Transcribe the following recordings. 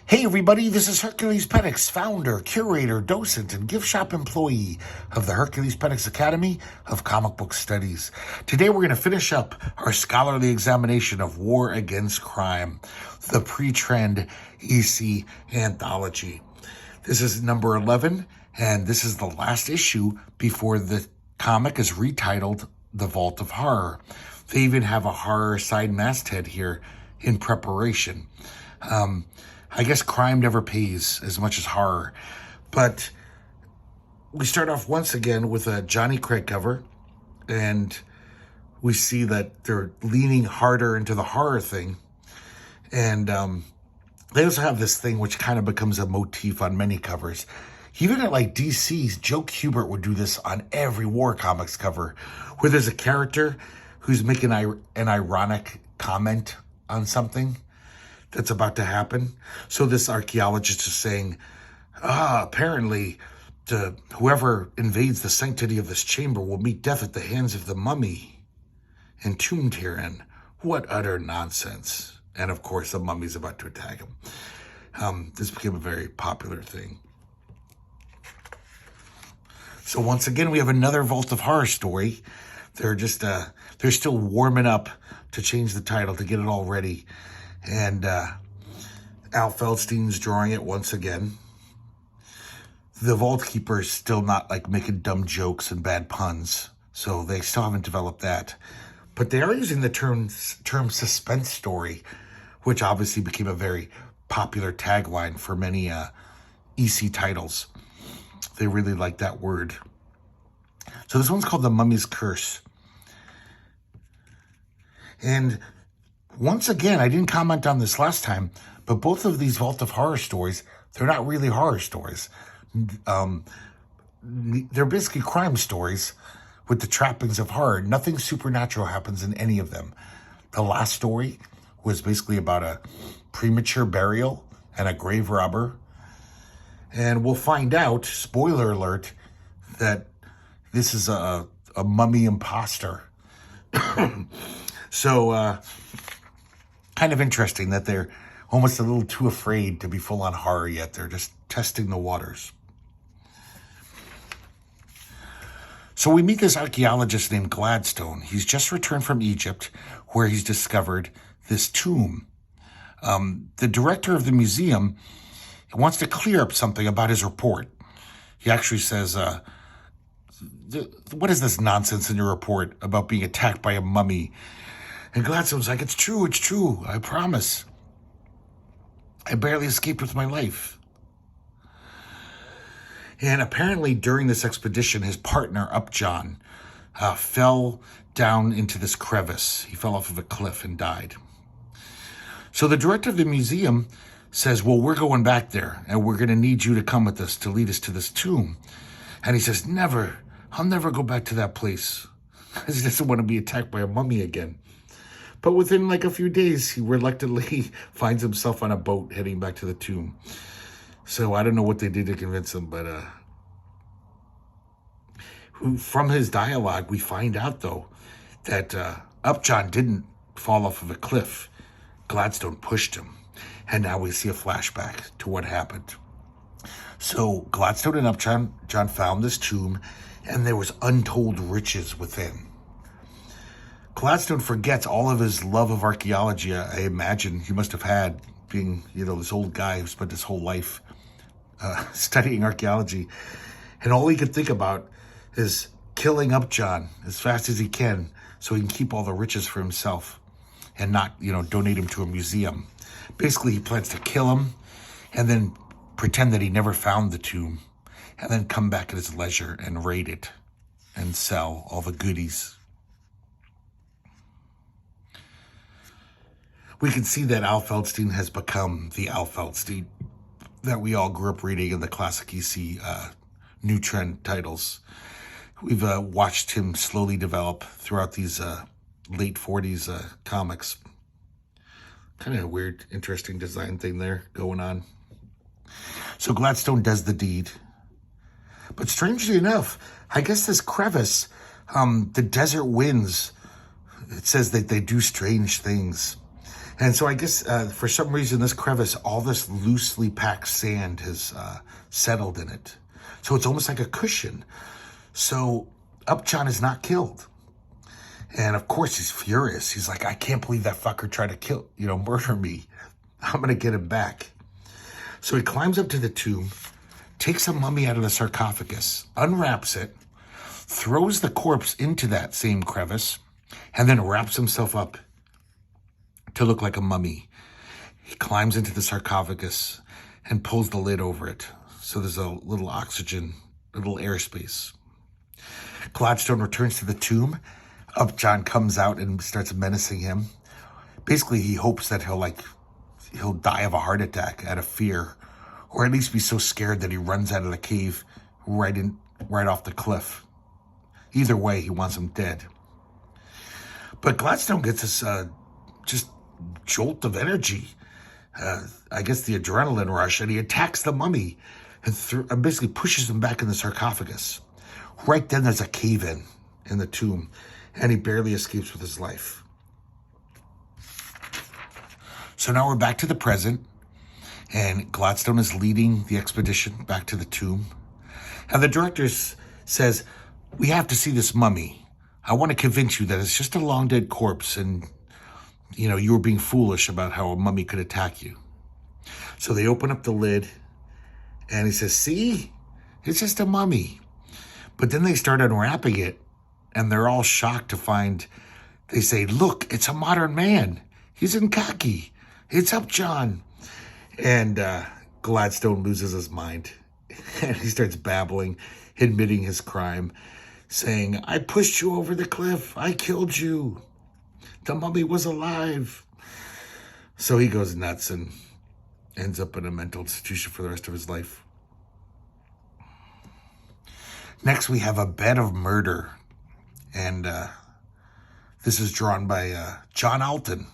Hey everybody, this is herculespetix, founder, curator, docent, and gift shop employee of the herculespetix Academy of Comic Book Studies. Today we're going to finish up our scholarly examination of War Against Crime, the pre-trend EC anthology. This is number 11, and this is the last issue before the comic is retitled The Vault of Horror. They even have a horror side masthead here in preparation. I guess crime never pays as much as horror. But we start off once again with a Johnny Craig cover, and we see that they're leaning harder into the horror thing. And they also have this thing which kind of becomes a motif on many covers. Even at like DC's, Joe Kubert would do this on every War Comics cover, where there's a character who's making an ironic comment on something that's about to happen. So this archaeologist is saying, apparently whoever invades the sanctity of this chamber will meet death at the hands of the mummy entombed herein. What utter nonsense. And of course, the mummy's about to attack him. This became a very popular thing. So once again, we have another Vault of Horror story. They're still warming up to change the title, to get it all ready. And Al Feldstein's drawing it once again. The Vault Keeper is still not like making dumb jokes and bad puns, so they still haven't developed that. But they are using the term suspense story, which obviously became a very popular tagline for many EC titles. They really like that word. So this one's called The Mummy's Curse. And once again, I didn't comment on this last time, but both of these Vault of Horror stories, they're not really horror stories. They're basically crime stories with the trappings of horror. Nothing supernatural happens in any of them. The last story was basically about a premature burial and a grave robber. And we'll find out, spoiler alert, that this is a mummy imposter. So, kind of interesting that they're almost a little too afraid to be full-on horror yet. They're just testing the waters. So we meet this archaeologist named Gladstone. He's just returned from Egypt, where he's discovered this tomb. The director of the museum wants to clear up something about his report. He actually says, what is this nonsense in your report about being attacked by a mummy? And Gladstone's like, it's true, I promise. I barely escaped with my life. And apparently during this expedition, his partner, Upjohn, fell down into this crevice. He fell off of a cliff and died. So the director of the museum says, well, we're going back there, and we're going to need you to come with us to lead us to this tomb. And he says, never. I'll never go back to that place. He doesn't want to be attacked by a mummy again. But within like a few days, he reluctantly finds himself on a boat heading back to the tomb. So I don't know what they did to convince him, but from his dialogue, we find out, though, that Upjohn didn't fall off of a cliff. Gladstone pushed him. And now we see a flashback to what happened. So Gladstone and Upjohn found this tomb, and there was untold riches within. Gladstone forgets all of his love of archaeology. I imagine he must have had, being, this old guy who spent his whole life studying archaeology. And all he could think about is killing Upjohn as fast as he can so he can keep all the riches for himself and not, donate him to a museum. Basically, he plans to kill him and then pretend that he never found the tomb and then come back at his leisure and raid it and sell all the goodies. We can see that Al Feldstein has become the Al Feldstein that we all grew up reading in the classic EC new trend titles. We've watched him slowly develop throughout these late 40s comics. Kind of a weird, interesting design thing there going on. So Gladstone does the deed. But strangely enough, I guess this crevice, the desert winds, it says that they do strange things. And so I guess for some reason, this crevice, all this loosely packed sand has settled in it. So it's almost like a cushion. So Upjohn is not killed. And of course he's furious. He's like, I can't believe that fucker tried to murder me. I'm going to get him back. So he climbs up to the tomb, takes a mummy out of the sarcophagus, unwraps it, throws the corpse into that same crevice, and then wraps himself up to look like a mummy. He climbs into the sarcophagus and pulls the lid over it. So there's a little oxygen, a little airspace. Gladstone returns to the tomb. Upjohn comes out and starts menacing him. Basically, he hopes that he'll die of a heart attack out of fear, or at least be so scared that he runs out of the cave right off the cliff. Either way, he wants him dead. But Gladstone gets this just jolt of energy. I guess the adrenaline rush, and he attacks the mummy and basically pushes him back in the sarcophagus. Right then, there's a cave-in the tomb, and he barely escapes with his life. So now we're back to the present, and Gladstone is leading the expedition back to the tomb. And the director says, we have to see this mummy. I want to convince you that it's just a long dead corpse, and you were being foolish about how a mummy could attack you. So they open up the lid, and he says, see, it's just a mummy. But then they start unwrapping it, and they're all shocked to find, they say, look, it's a modern man. He's in khaki. It's Upjohn. And Gladstone loses his mind. And he starts babbling, admitting his crime, saying, I pushed you over the cliff. I killed you. The mummy was alive. So he goes nuts and ends up in a mental institution for the rest of his life. Next, we have a bed of murder. And this is drawn by John Alton,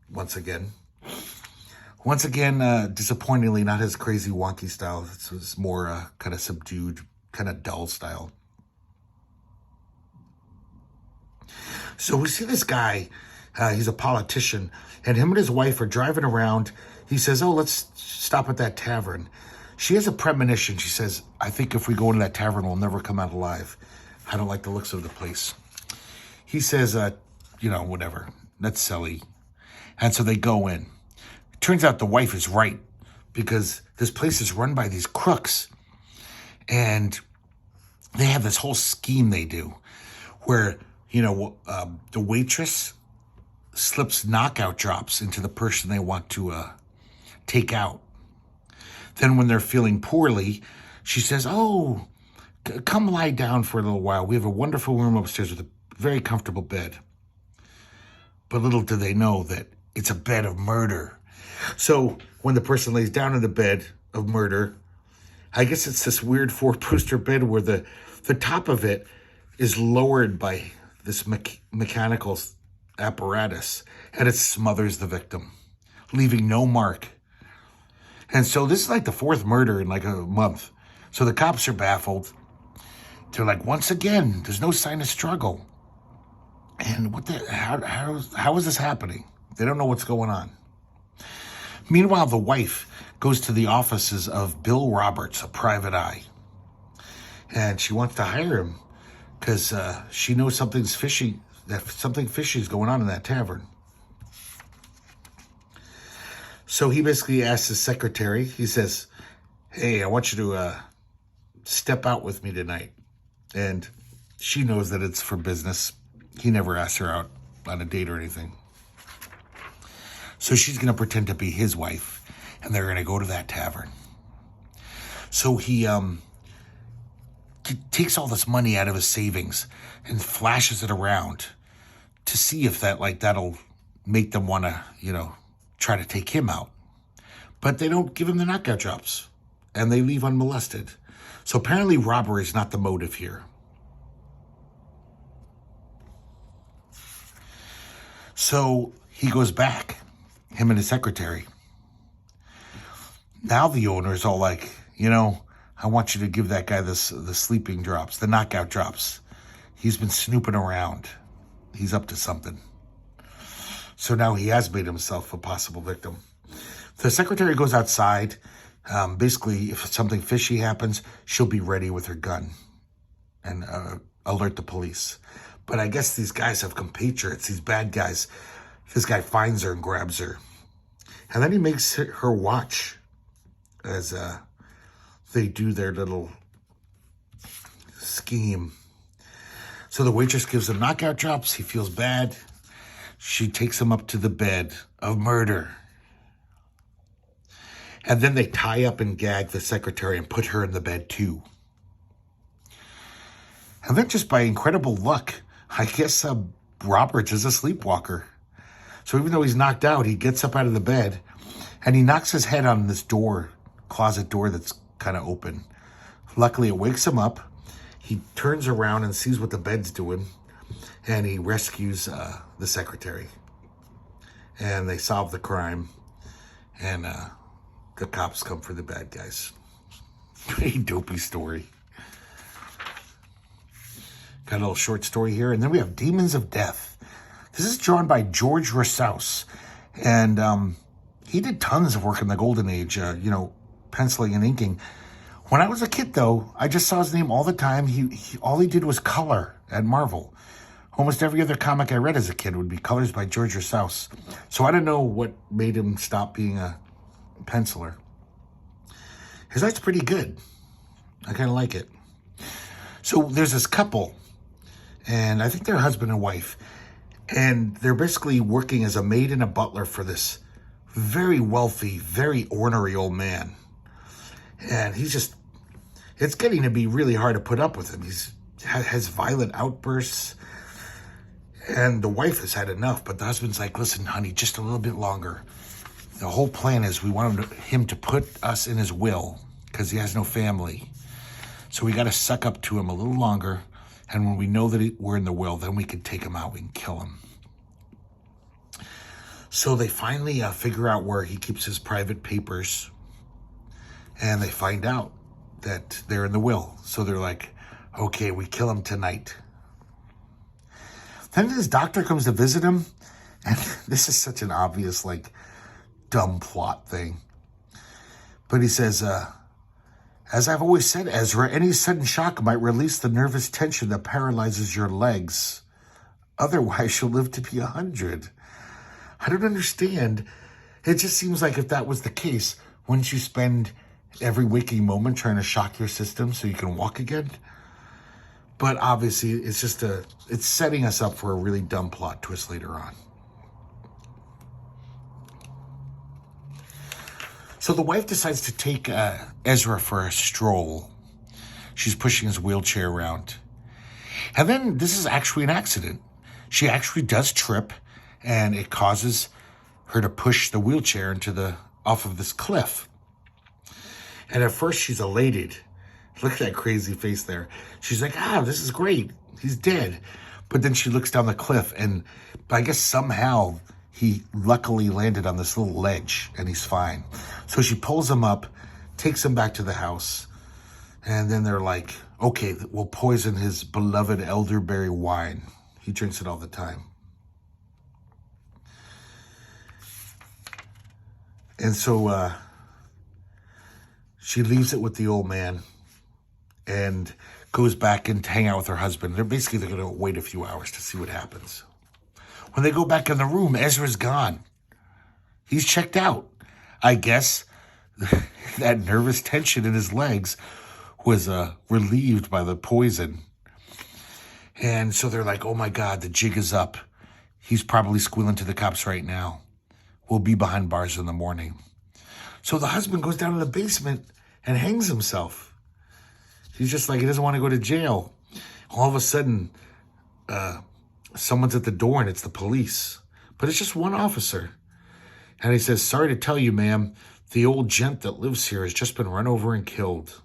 once again. Once again, disappointingly, not his crazy wonky style. This was more kind of subdued, kind of dull style. So we see this guy, he's a politician, and him and his wife are driving around. He says, oh, let's stop at that tavern. She has a premonition. She says, I think if we go into that tavern, we'll never come out alive. I don't like the looks of the place. He says, whatever, that's silly. And so they go in. Turns out the wife is right, because this place is run by these crooks. And they have this whole scheme they do where, the waitress slips knockout drops into the person they want to take out. Then when they're feeling poorly, she says, oh, come lie down for a little while. We have a wonderful room upstairs with a very comfortable bed. But little do they know that it's a bed of murder. So when the person lays down in the bed of murder, I guess it's this weird four-poster bed where the top of it is lowered by this mechanical apparatus, and it smothers the victim, leaving no mark. And so this is like the fourth murder in like a month. So the cops are baffled. They're like, once again, there's no sign of struggle. And how is this happening? They don't know what's going on. Meanwhile, the wife goes to the offices of Bill Roberts, a private eye. And she wants to hire him because she knows something fishy is going on in that tavern. So he basically asks his secretary, he says, hey, I want you to step out with me tonight. And she knows that it's for business. He never asked her out on a date or anything. So she's going to pretend to be his wife, and they're going to go to that tavern. So he takes all this money out of his savings and flashes it around to see if that'll make them want to, try to take him out. But they don't give him the knockout drops, and they leave unmolested. So apparently robbery is not the motive here. So he goes back, him and his secretary. Now the owner's all like, I want you to give that guy the sleeping drops, the knockout drops. He's been snooping around. He's up to something. So now he has made himself a possible victim. The secretary goes outside. Basically, if something fishy happens, she'll be ready with her gun and alert the police. But I guess these guys have compatriots, these bad guys. This guy finds her and grabs her. And then he makes her watch as they do their little scheme. So the waitress gives him knockout drops. He feels bad. She takes him up to the bed of murder. And then they tie up and gag the secretary and put her in the bed too. And then just by incredible luck, I guess Roberts is a sleepwalker. So even though he's knocked out, he gets up out of the bed and he knocks his head on this door, closet door that's kind of open. Luckily, it wakes him up. He turns around and sees what the bed's doing, and he rescues the secretary. And they solve the crime, and the cops come for the bad guys. Pretty dopey story. Got a little short story here, and then we have Demons of Death. This is drawn by George Rousseau, and he did tons of work in the Golden Age, penciling and inking. When I was a kid, though, I just saw his name all the time. All he did was color at Marvel. Almost every other comic I read as a kid would be colors by George Rousseau. So I don't know what made him stop being a penciler. His art's pretty good. I kind of like it. So there's this couple, and I think they're husband and wife, and they're basically working as a maid and a butler for this very wealthy, very ornery old man. And it's getting to be really hard to put up with him. Has violent outbursts, and the wife has had enough, but the husband's like, listen, honey, just a little bit longer. The whole plan is we want him to put us in his will because he has no family. So we got to suck up to him a little longer, and when we know that we're in the will, then we can take him out, we can kill him. So they finally figure out where he keeps his private papers, and they find out that they're in the will. So they're like, okay, we kill him tonight. Then his doctor comes to visit him, and this is such an obvious, dumb plot thing. But he says, as I've always said, Ezra, any sudden shock might release the nervous tension that paralyzes your legs. Otherwise, you'll live to be 100. I don't understand. It just seems like if that was the case, wouldn't you spend every waking moment trying to shock your system so you can walk again? But obviously, it's setting us up for a really dumb plot twist later on. So the wife decides to take Ezra for a stroll. She's pushing his wheelchair around. And then this is actually an accident. She actually does trip, and it causes her to push the wheelchair off of this cliff. And at first she's elated. Look at that crazy face there. She's like, this is great. He's dead. But then she looks down the cliff, and I guess somehow he luckily landed on this little ledge, and he's fine. So she pulls him up, takes him back to the house, and then they're like, okay, we'll poison his beloved elderberry wine. He drinks it all the time. And so she leaves it with the old man and goes back and hang out with her husband. They're going to wait a few hours to see what happens. When they go back in the room, Ezra's gone. He's checked out. I guess that nervous tension in his legs was relieved by the poison. And so they're like, oh my God, the jig is up. He's probably squealing to the cops right now. We'll be behind bars in the morning. So the husband goes down to the basement and hangs himself. He's just like, he doesn't want to go to jail. All of a sudden, someone's at the door, and it's the police. But it's just one officer. And he says, sorry to tell you, ma'am, the old gent that lives here has just been run over and killed.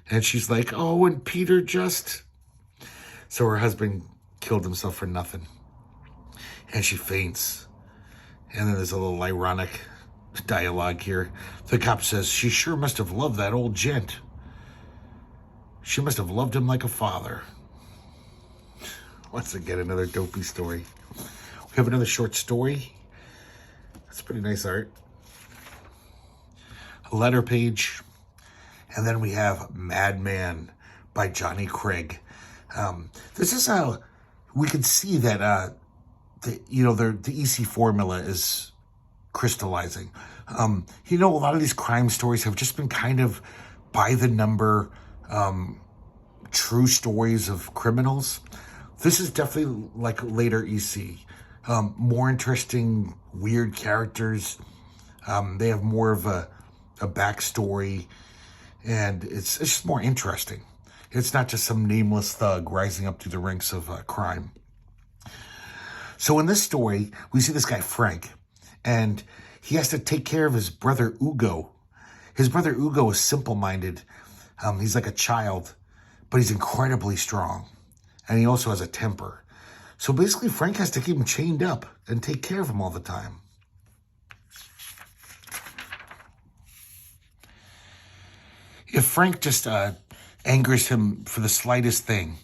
And she's like, oh, and Peter just... So her husband killed himself for nothing. And she faints. And then there's a little ironic dialogue here. The cop says, she sure must have loved that old gent. She must have loved him like a father. Once again, another dopey story. We have another short story. That's pretty nice art. A letter page. And then we have Madman by Johnny Craig. This is how we can see that, the EC formula is crystallizing. A lot of these crime stories have just been kind of by the number, true stories of criminals. This is definitely like later EC. More interesting, weird characters. They have more of a backstory, and it's just more interesting. It's not just some nameless thug rising up through the ranks of crime. So in this story, we see this guy, Frank, and he has to take care of his brother, Ugo. His brother, Ugo, is simple-minded. He's like a child, but he's incredibly strong. And he also has a temper. So basically, Frank has to keep him chained up and take care of him all the time. If Frank just angers him for the slightest thing,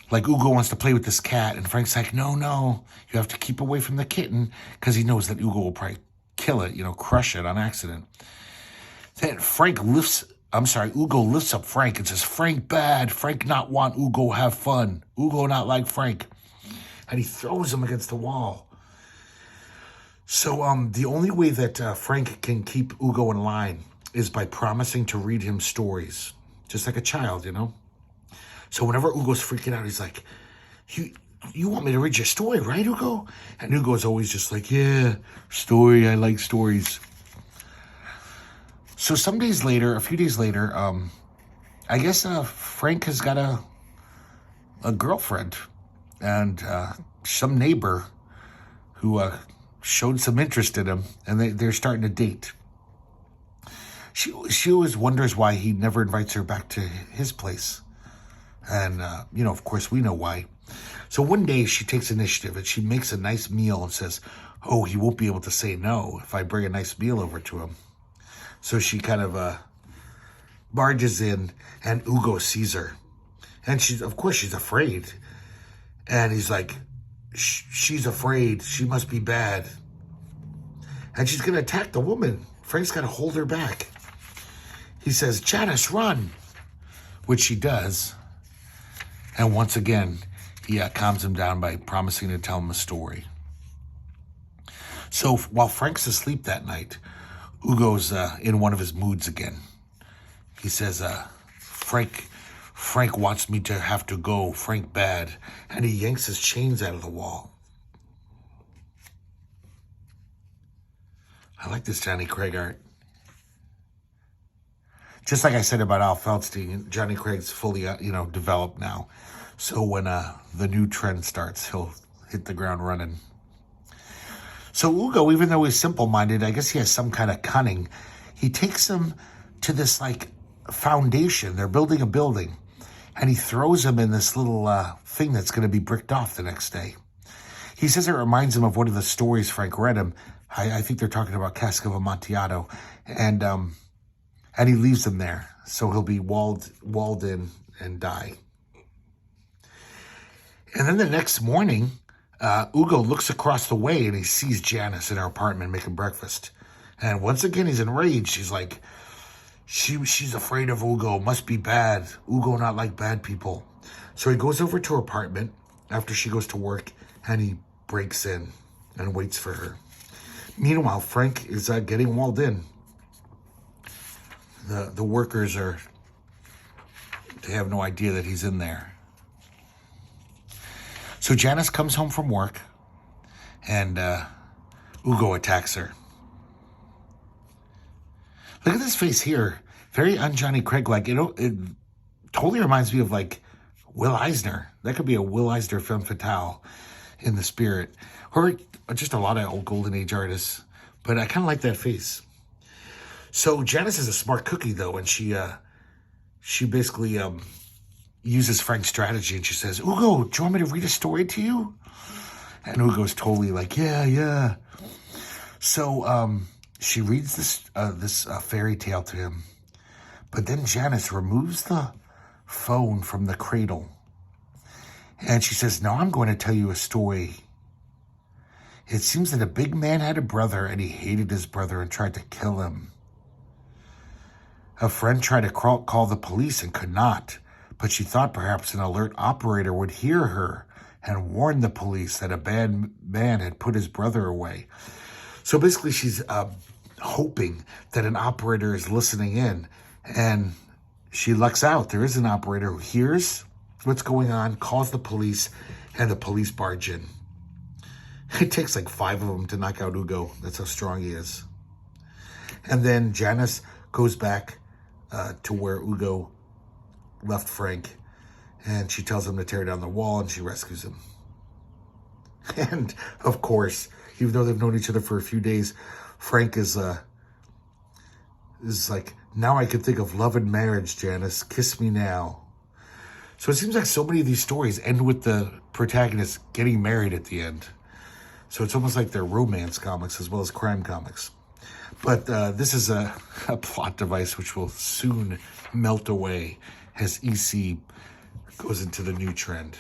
like Ugo wants to play with this cat, and Frank's like, no, you have to keep away from the kitten, because he knows that Ugo will probably kill it, crush it on accident. Then Ugo lifts up Frank and says, Frank bad, Frank not want Ugo have fun, Ugo not like Frank. And he throws him against the wall. So the only way that Frank can keep Ugo in line is by promising to read him stories, just like a child, So whenever Ugo's freaking out, he's like, you want me to read your story, right, Ugo? And Ugo's always just like, yeah, story, I like stories. So a few days later, I guess Frank has got a girlfriend, and some neighbor who showed some interest in him, and they're starting to date. She always wonders why he never invites her back to his place. And, of course, we know why. So one day she takes initiative and she makes a nice meal and says, oh, he won't be able to say no if I bring a nice meal over to him. So she kind of barges in, and Ugo sees her. And she's afraid. And he's like, she's afraid. She must be bad. And she's going to attack the woman. Frank's got to hold her back. He says, Janice, run. Which she does. And once again, he calms him down by promising to tell him a story. So while Frank's asleep that night, Ugo's in one of his moods again. He says, Frank wants me to have to go. Frank bad. And he yanks his chains out of the wall. I like this Johnny Craig art. Just like I said about Al Feldstein, Johnny Craig's fully, developed now. So when the new trend starts, he'll hit the ground running. So Ugo, even though he's simple-minded, I guess he has some kind of cunning. He takes him to this, foundation. They're building a building. And he throws him in this little thing that's going to be bricked off the next day. He says it reminds him of one of the stories Frank read him. I think they're talking about Cask of Amontillado. And he leaves him there. So he'll be walled in and die. And then the next morning, Ugo looks across the way and he sees Janice in her apartment making breakfast. And once again, he's enraged. He's like, she's afraid of Ugo. Must be bad. Ugo not like bad people. So he goes over to her apartment after she goes to work, and he breaks in and waits for her. Meanwhile, Frank is getting walled in. The workers they have no idea that he's in there. So Janice comes home from work, and Ugo attacks her. Look at this face here. Very un-Johnny Craig-like. It totally reminds me of, Will Eisner. That could be a Will Eisner femme fatale in the spirit. Or just a lot of old Golden Age artists. But I kind of like that face. So Janice is a smart cookie, though, and she basically uses Frank's strategy, and she says, Ugo, do you want me to read a story to you? And Ugo's totally like, yeah. So she reads this fairy tale to him. But then Janice removes the phone from the cradle. And she says, now I'm going to tell you a story. It seems that a big man had a brother, and he hated his brother and tried to kill him. A friend tried to call the police and could not, but she thought perhaps an alert operator would hear her and warn the police that a bad man had put his brother away. So basically she's hoping that an operator is listening in, and she lucks out. There is an operator who hears what's going on, calls the police, and the police barge in. It takes like 5 of them to knock out Hugo. That's how strong he is. And then Janice goes back to where Hugo left Frank, and she tells him to tear down the wall, and she rescues him. And of course, even though they've known each other for a few days, Frank is like, now I can think of love and marriage, Janice. Kiss me now. So it seems like so many of these stories end with the protagonist getting married at the end. So it's almost like they're romance comics as well as crime comics. But this is a plot device which will soon melt away as EC goes into the new trend.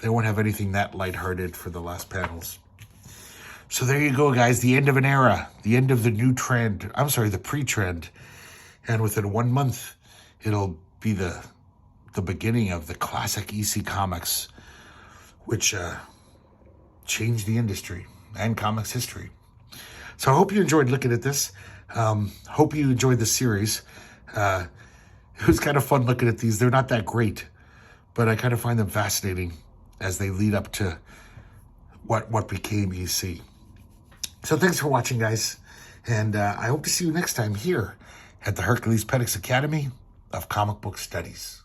They won't have anything that lighthearted for the last panels. So there you go, guys. The end of an era. The end of the new trend. I'm sorry, the pre-trend. And within 1 month, it'll be the beginning of the classic EC comics, which changed the industry and comics history. So I hope you enjoyed looking at this. Hope you enjoyed the series. It was kind of fun looking at these. They're not that great, but I kind of find them fascinating as they lead up to what became EC. So thanks for watching, guys. And I hope to see you next time here at the Herculespetix Academy of Comic Book Studies.